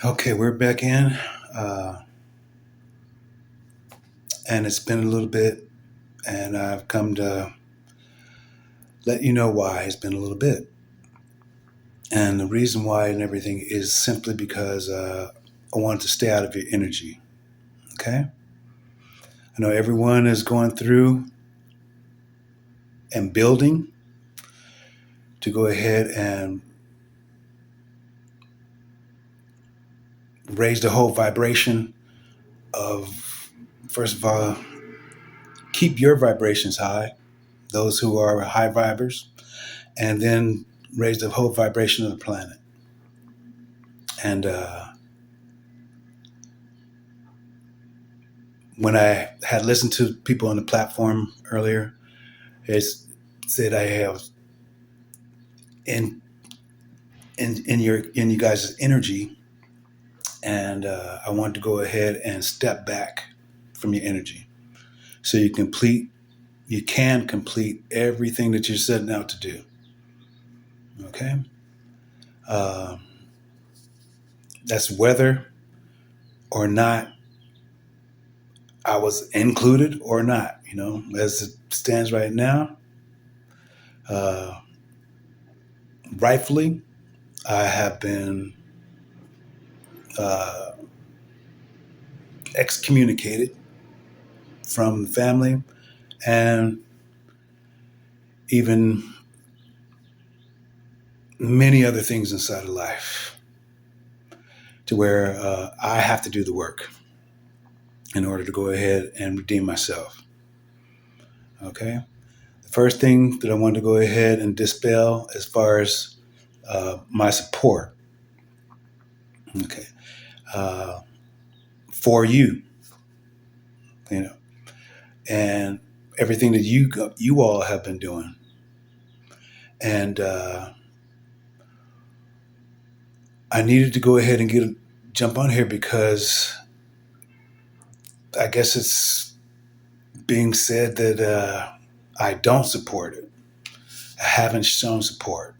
Okay, we're back in, uh, and it's been a little bit, and I've come to let you know why it's been a little bit. And the reason why and everything is simply because I want to stay out of your energy. Okay? I know everyone is going through and building to go ahead and raise the whole vibration of, first of all, keep your vibrations high, those who are high vibers, and then raise the whole vibration of the planet. And when I had listened to people on the platform earlier, it said I have in in you guys' energy, and I want to go ahead and step back from your energy so you can complete everything that you're setting out to do. Okay, uh, that's whether or not I was included or not. As it stands right now, uh, rightfully, I have been uh, excommunicated from the family and even many other things inside of life to where I have to do the work in order to go ahead and redeem myself. Okay. The first thing that I want to go ahead and dispel as far as my support, okay, uh, for you, you know, and everything that you all have been doing, and I needed to go ahead and jump on here because I guess it's being said that I don't support it. I haven't shown support.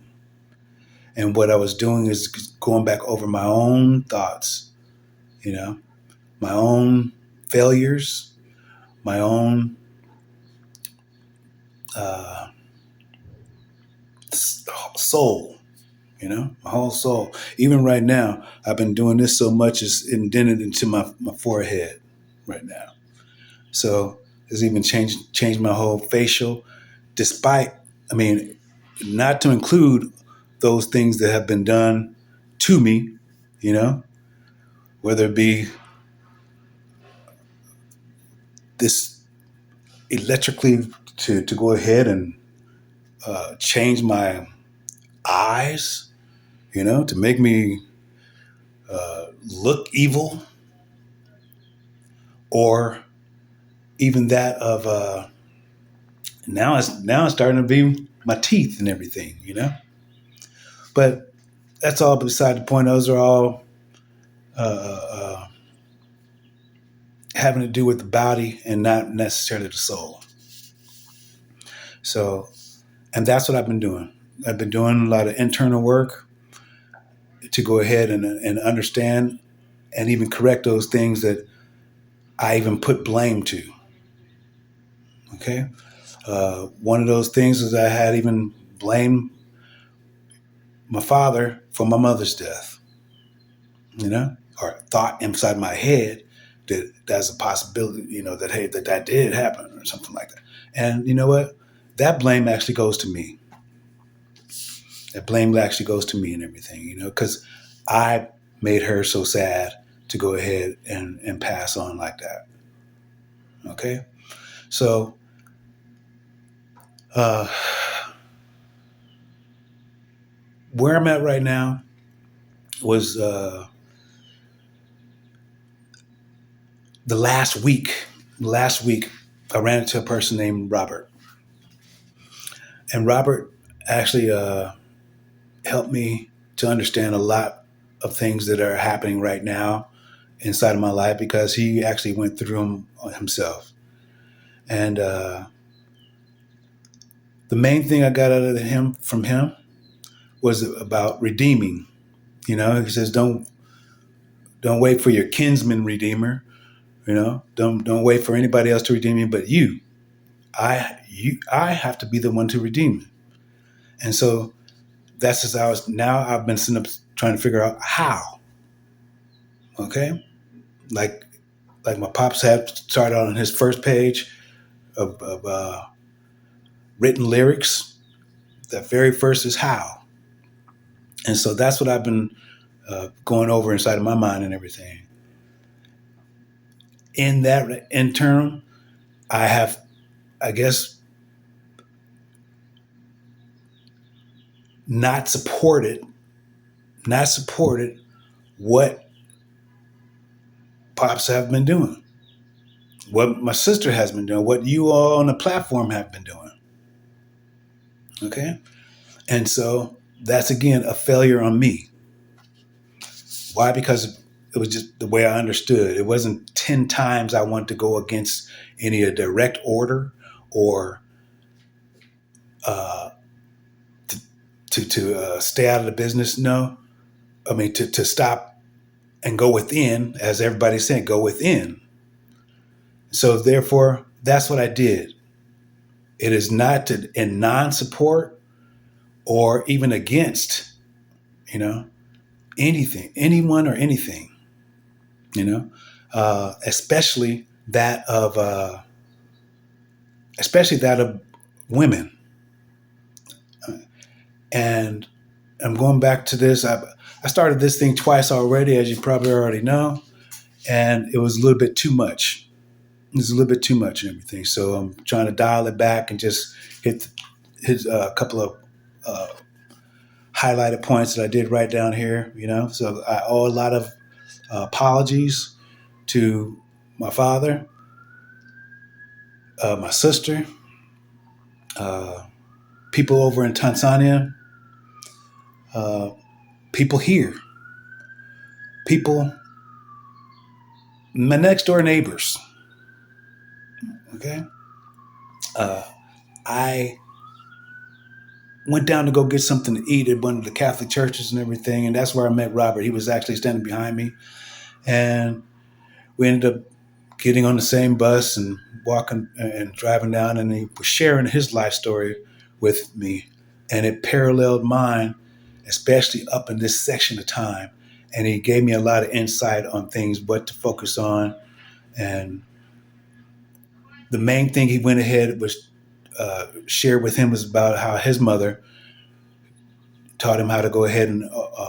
And what I was doing is going back over my own thoughts, you know, my own failures, my own uh, soul, my whole soul. Even right now, I've been doing this so much it's indented into my forehead right now. So it's even changed my whole facial, despite, I mean, not to include those things that have been done to me, you know, whether it be this electrically to go ahead and change my eyes, to make me look evil, or even that of now it's starting to be my teeth and everything. But that's all beside the point. Those are all having to do with the body and not necessarily the soul. So, and that's what I've been doing. I've been doing a lot of internal work to go ahead and understand and even correct those things that I even put blame to. Okay. One of those things is I had even blamed my father for my mother's death, or thought inside my head that that's a possibility, that, hey, that did happen or something like that. And you know what? That blame actually goes to me. That blame actually goes to me and everything, because I made her so sad to go ahead and pass on like that. Okay. So, uh, where I'm at right now was the last week. Last week, I ran into a person named Robert, and Robert actually helped me to understand a lot of things that are happening right now inside of my life because he actually went through them himself. And the main thing I got out of him was about redeeming. He says, don't Don't wait for your kinsman redeemer. Don't wait for anybody else to redeem you, but you. I have to be the one to redeem you. And so that's just how I've been sitting up trying to figure out how. Okay, like my pops had started on his first page of written lyrics. That very first is how, and so that's what I've been going over inside of my mind and everything. In that interim, I have, I guess, not supported what pops have been doing, what my sister has been doing, what you all on the platform have been doing. Okay, and so that's again a failure on me. Why? Because it was just the way I understood. It wasn't 10 times I wanted to go against any direct order or uh, to stay out of the business. No, I mean to stop and go within, as everybody's saying, go within. So therefore, that's what I did. It is not in non-support or even against, you know, anything, anyone or anything, you know, especially that of women. And I'm going back to this. I started this thing twice already, as you probably already know, and it was a little bit too much. It was a little bit too much and everything. So I'm trying to dial it back and just hit a couple of highlighted points that I did write down here. So I owe a lot of apologies to my father, my sister, people over in Tanzania, people here, people, my next door neighbors. Okay. I went down to go get something to eat at one of the Catholic churches and everything. And that's where I met Robert. He was actually standing behind me. And we ended up getting on the same bus and walking and driving down. And he was sharing his life story with me. And it paralleled mine, especially up in this section of time. And he gave me a lot of insight on things, what to focus on. And the main thing he went ahead was shared with him was about how his mother taught him how to go ahead and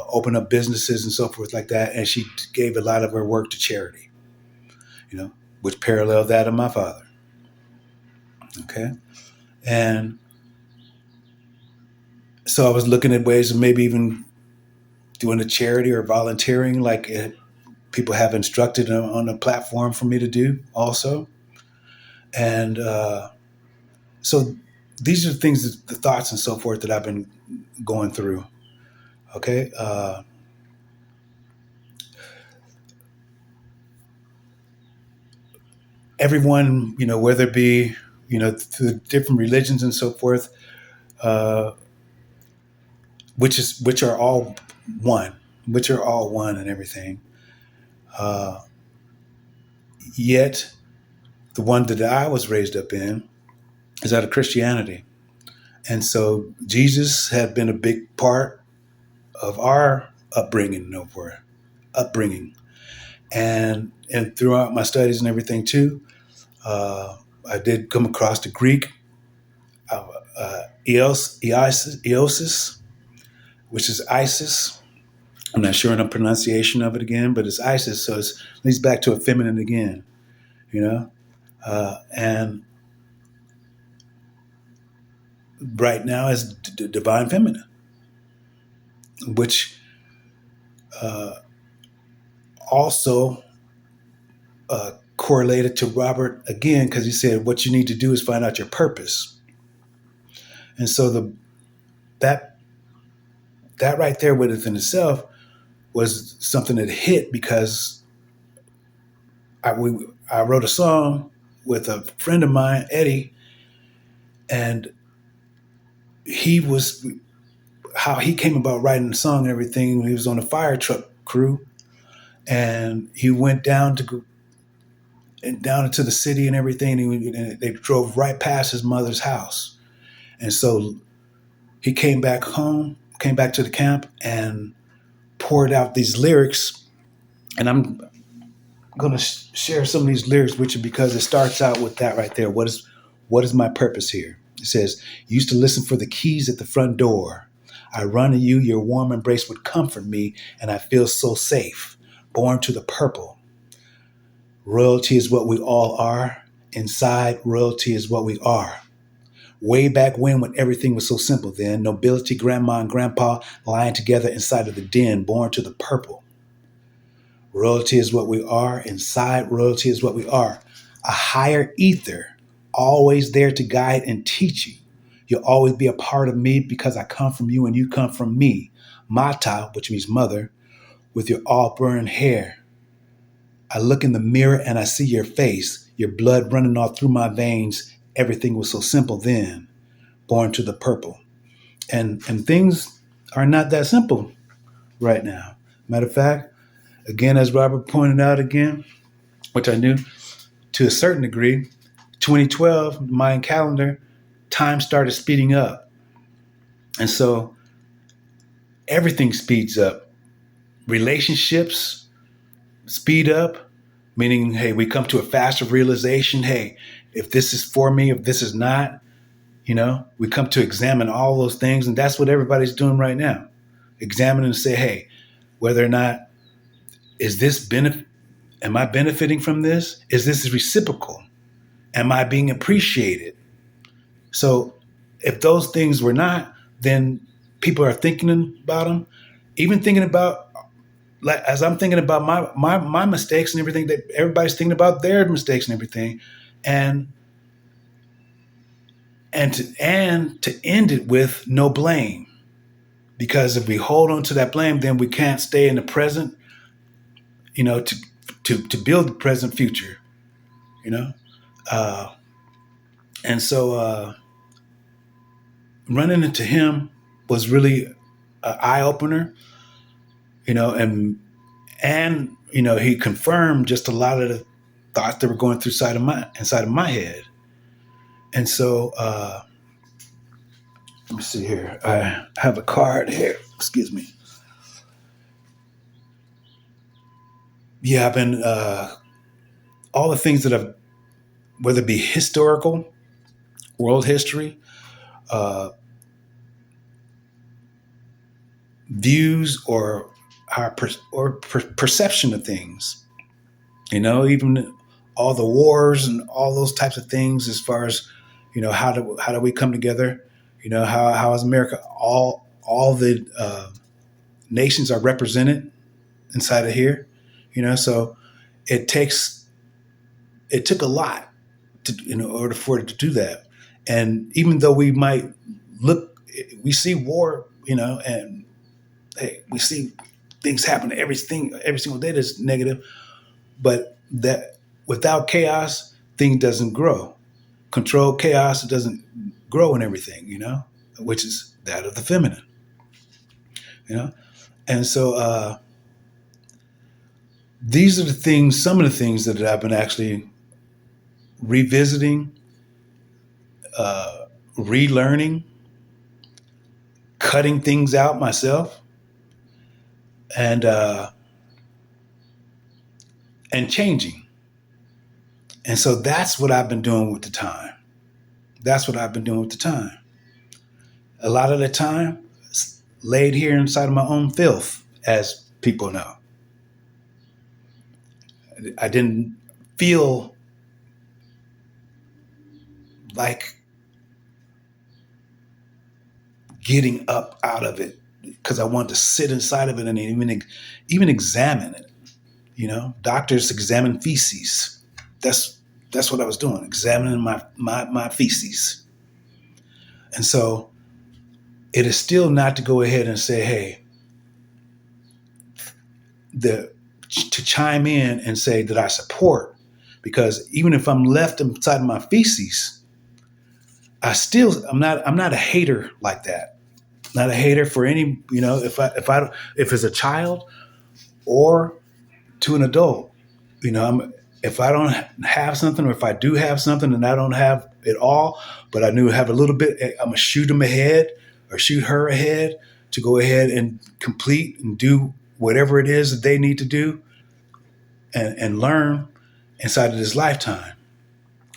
open up businesses and so forth like that. And she gave a lot of her work to charity, which paralleled that of my father. Okay. And so I was looking at ways of maybe even doing a charity or volunteering like people have instructed on a platform for me to do also. And so these are things, the thoughts and so forth that I've been going through. Okay. Everyone, whether it be, through different religions and so forth, which are all one, and everything. Yet the one that I was raised up in is out of Christianity. And so Jesus had been a big part of our upbringing. And throughout my studies and everything too, I did come across the Greek Eosis, which is Isis. I'm not sure on the pronunciation of it again, but it's Isis, so it leads back to a feminine again, and right now is divine feminine, which also correlated to Robert again, because he said what you need to do is find out your purpose. And so that right there within itself was something that hit, because I wrote a song with a friend of mine, Eddie, and how he came about writing the song and everything. He was on a fire truck crew, and he went down into the city and everything. And they drove right past his mother's house, and so he came back home, came back to the camp, and poured out these lyrics. And I'm going to share some of these lyrics with you because it starts out with that right there. What is my purpose here? It says, used to listen for the keys at the front door. I run to you, your warm embrace would comfort me, and I feel so safe. Born to the purple. Royalty is what we all are. Inside, royalty is what we are. Way back when everything was so simple then, nobility, grandma and grandpa lying together inside of the den, born to the purple. Royalty is what we are. Inside, royalty is what we are. A higher ether, always there to guide and teach you. You'll always be a part of me because I come from you and you come from me. Mata, which means mother, with your all-burned hair. I look in the mirror and I see your face, your blood running all through my veins. Everything was so simple then, born to the purple. And things are not that simple right now. Matter of fact, again, as Robert pointed out again, which I knew to a certain degree, 2012, Mayan calendar, time started speeding up. And so everything speeds up. Relationships speed up, meaning, hey, we come to a faster realization. Hey, if this is for me, if this is not, we come to examine all those things. And that's what everybody's doing right now. Examine and say, hey, whether or not is this am I benefiting from this? Is this reciprocal? Am I being appreciated? So if those things were not, then people are thinking about them, even thinking about, like, as I'm thinking about my mistakes and everything, that everybody's thinking about their mistakes and everything. And to end it with no blame. Because if we hold on to that blame, then we can't stay in the present, to build the present future, and so running into him was really an eye opener, and he confirmed just a lot of the thoughts that were going through inside of my head. And so let me see here. I have a card here. Excuse me. Yeah, I've been all the things that I've, whether it be historical, world history, views, or our perception of things. Even all the wars and all those types of things. As far as how do we come together? How is America? All the nations are represented inside of here. So it took a lot in order for it to do that. And even though we might we see war, and hey, we see things happen every single day that's negative, but that without chaos, things doesn't grow. Controlled chaos, it doesn't grow in everything, which is that of the feminine, And so these are some of the things that I've been actually revisiting, relearning, cutting things out myself, and changing. And so that's what I've been doing with the time. A lot of the time, laid here inside of my own filth, as people know. I didn't feel like getting up out of it because I wanted to sit inside of it and even examine it. Doctors examine feces. That's what I was doing, examining my feces. And so it is still not to go ahead and say, hey, to chime in and say that I support, because even if I'm left inside my feces, I'm not a hater like that. Not a hater for any, if it's a child or to an adult. You know, if I don't have something, or if I do have something and I don't have it all, but I knew have a little bit, I'm gonna shoot them ahead or shoot her ahead to go ahead and complete and do whatever it is that they need to do and learn inside of this lifetime.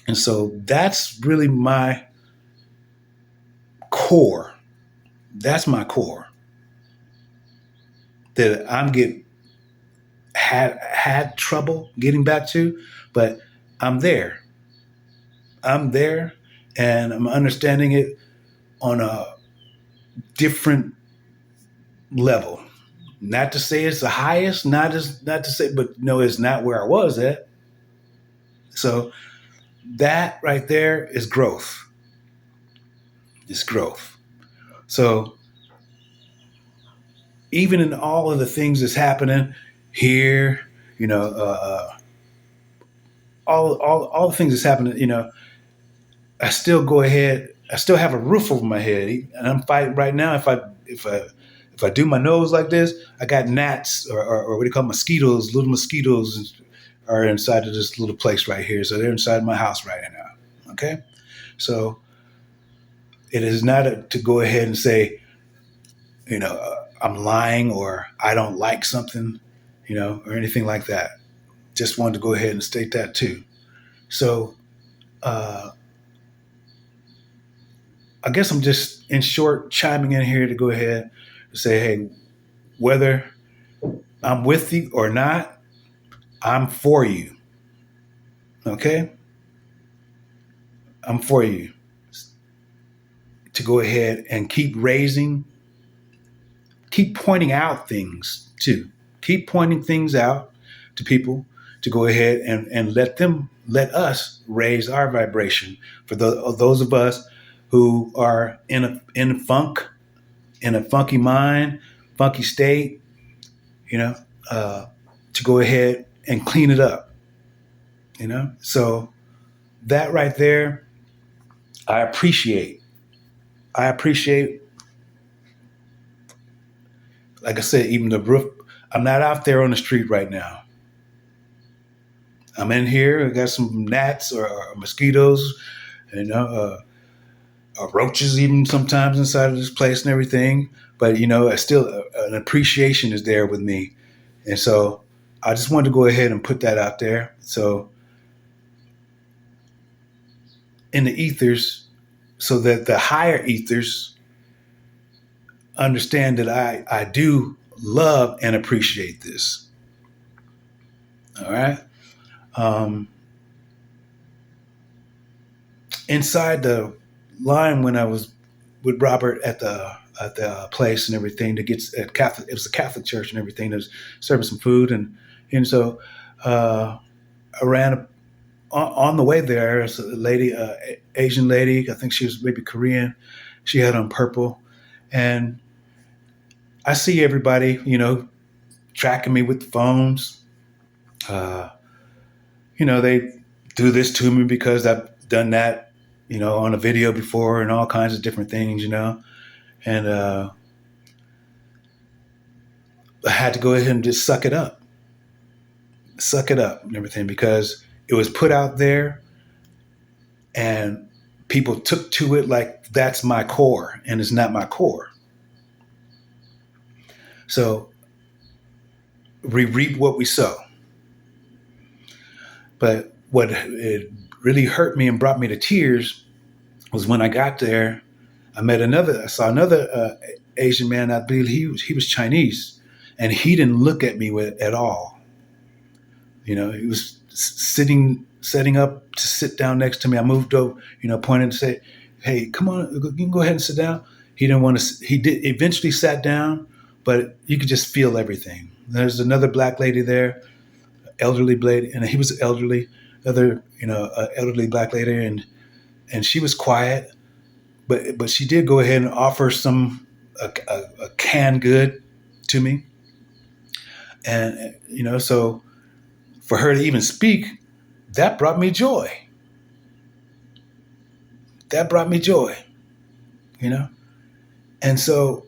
And so that's really my core. That's my core that I'm getting had trouble getting back to, but I'm there. I'm there, and I'm understanding it on a different level. Not to say it's the highest, not to say, but no, it's not where I was at. So that right there is growth. It's growth. So even in all of the things that's happening here, you know, all the things that's happening, you know, I still go ahead. I still have a roof over my head, and I'm fighting right now. If I do my nose like this, I got gnats or what do you call mosquitoes? Little mosquitoes are inside of this little place right here. So they're inside my house right now. Okay, so it is not to go ahead and say, you know, I'm lying or I don't like something, you know, or anything like that. Just wanted to go ahead and state that too. So I guess I'm just in short chiming in here to go ahead and say, hey, whether I'm with you or not, I'm for you. Okay? I'm for you to go ahead and keep raising, keep pointing out things too. Keep pointing things out to people to go ahead and let us raise our vibration for those of us who are in a funky mind, funky state, you know, to go ahead and clean it up, you know. So that right there, I appreciate. Like I said, even the roof. I'm not out there on the street right now. I'm in here. I got some gnats or mosquitoes, you know, roaches even sometimes inside of this place and everything. But you know, I still an appreciation is there with me, and so I just wanted to go ahead and put that out there. So in the ethers, so that the higher ethers understand that I do love and appreciate this. All right. Inside the line when I was with Robert at the place and everything to get at Catholic, it was a Catholic church and everything. There was serving some food and so I ran on the way there. There's a lady, Asian lady. I think she was maybe Korean. She had on purple, and I see everybody, you know, tracking me with the phones. You know, they do this to me because I've done that, you know, on a video before and all kinds of different things, you know. And I had to go ahead and just suck it up and everything because it was put out there and people took to it like that's my core, and it's not my core. So we reap what we sow. But what it really hurt me and brought me to tears was when I got there. I saw another Asian man. I believe he was Chinese, and he didn't look at me at all. You know, he was setting up to sit down next to me. I moved over, you know, pointed to say, "Hey, come on, you can go ahead and sit down." He didn't want to. He did eventually sat down, but you could just feel everything. There's another black lady there, elderly lady, and he was elderly. Other, you know, elderly black lady, and she was quiet, but she did go ahead and offer a canned good to me, and you know, so for her to even speak, that brought me joy. That brought me joy, you know, and so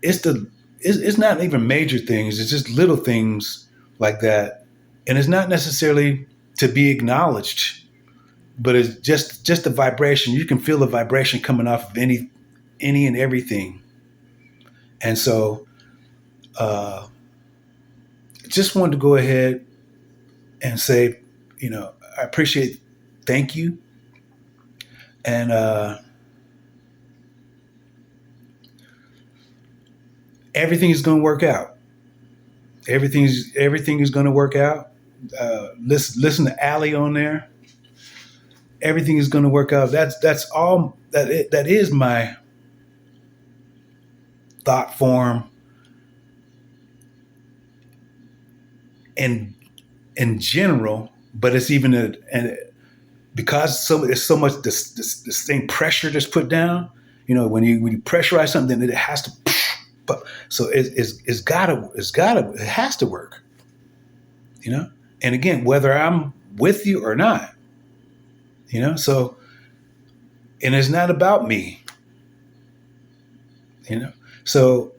it's not even major things; it's just little things like that. And it's not necessarily to be acknowledged, but it's just the vibration. You can feel the vibration coming off of any and everything. And so just wanted to go ahead and say, I appreciate, thank you. And everything is going to work out. Everything is going to work out. Listen to Allie on there. Everything is going to work out. That's all that is my thought form in general, but it's even because it's so much this thing pressure just put down. When you pressurize something, it has to. So it has to work. And again, whether I'm with you or not, So, and it's not about me, So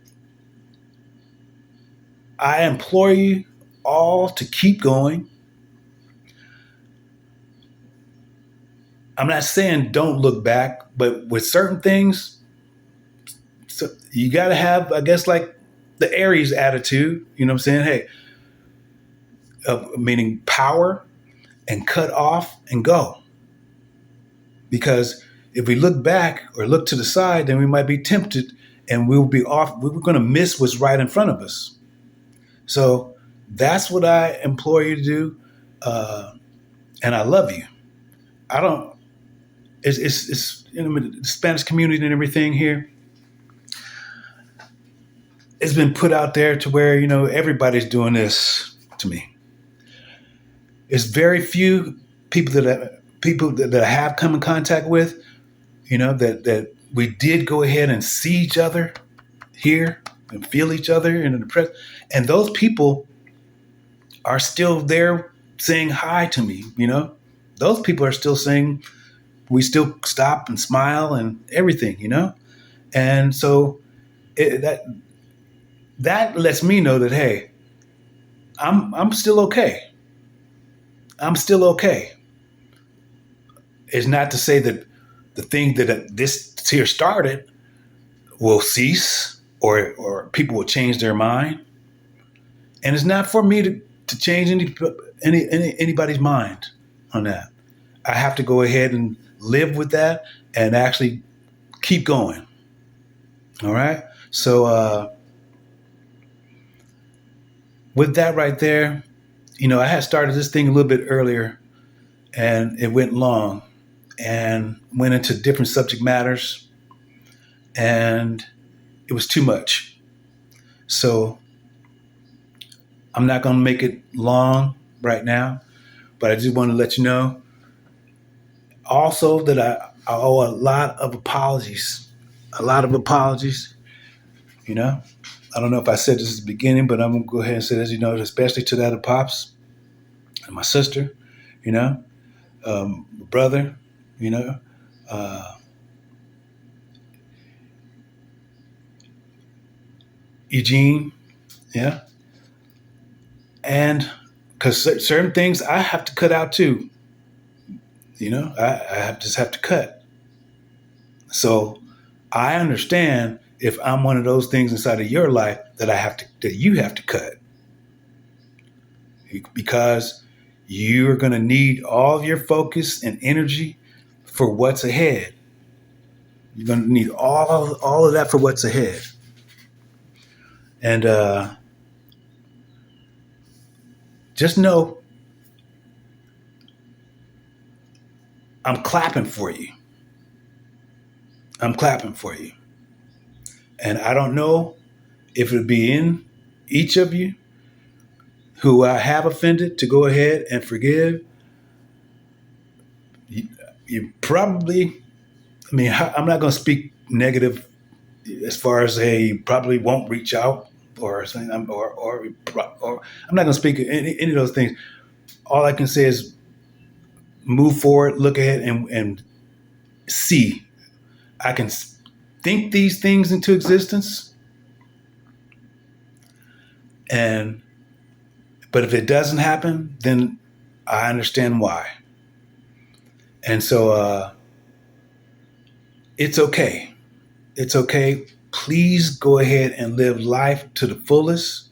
I implore you all to keep going. I'm not saying don't look back, but with certain things, so you got to have, I guess, like the Aries attitude, you know what I'm saying? Hey, meaning power and cut off and go. Because if we look back or look to the side, then we might be tempted and we'll be off. We're going to miss what's right in front of us. So that's what I implore you to do. And I love you. I don't, it's the Spanish community and everything here. It's been put out there to where, everybody's doing this to me. It's very few people that I have come in contact with, that we did go ahead and see each other, hear and feel each other in the present. And those people are still there saying hi to me, Those people are still saying, we still stop and smile and everything, And so that lets me know that, hey, I'm still okay. I'm still okay. It's not to say that the thing that this here started will cease or people will change their mind. And it's not for me to change anybody's mind on that. I have to go ahead and live with that and actually keep going. All right. So with that right there, I had started this thing a little bit earlier and it went long and went into different subject matters and it was too much. So I'm not going to make it long right now, but I just want to let you know also that I owe a lot of apologies. I don't know if I said this at the beginning, but I'm going to go ahead and say this, especially to that of Pops and my sister, brother, Eugene, yeah. And because certain things I have to cut out too, I just have to cut. So I understand if I'm one of those things inside of your life that you have to cut. Because you're going to need all of your focus and energy for what's ahead. You're going to need all of that for what's ahead. And just know I'm clapping for you. I'm clapping for you. And I don't know if it'll be in each of you who I have offended to go ahead and forgive. You probably, I'm not going to speak negative as far as, hey, you probably won't reach out or something, or I'm not going to speak any of those things. All I can say is move forward, look ahead, and see. I can think these things into existence and But if it doesn't happen, then I understand why. And so it's okay. It's okay. Please go ahead and live life to the fullest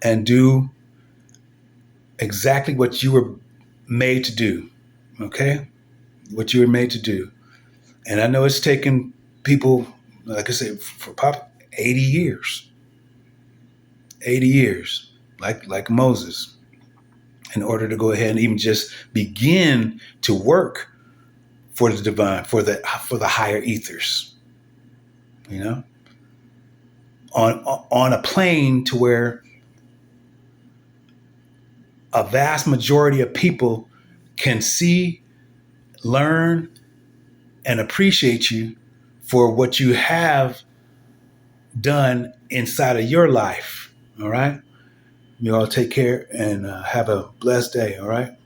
and do exactly what you were made to do. Okay? What you were made to do. And I know it's taken people, like I said, for 80 years. 80 years, like Moses, in order to go ahead and even just begin to work for the divine, for the higher ethers, you know, on a plane to where a vast majority of people can see, learn, and appreciate you for what you have done inside of your life. All right. You all take care and have a blessed day. All right.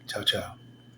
Ciao, ciao.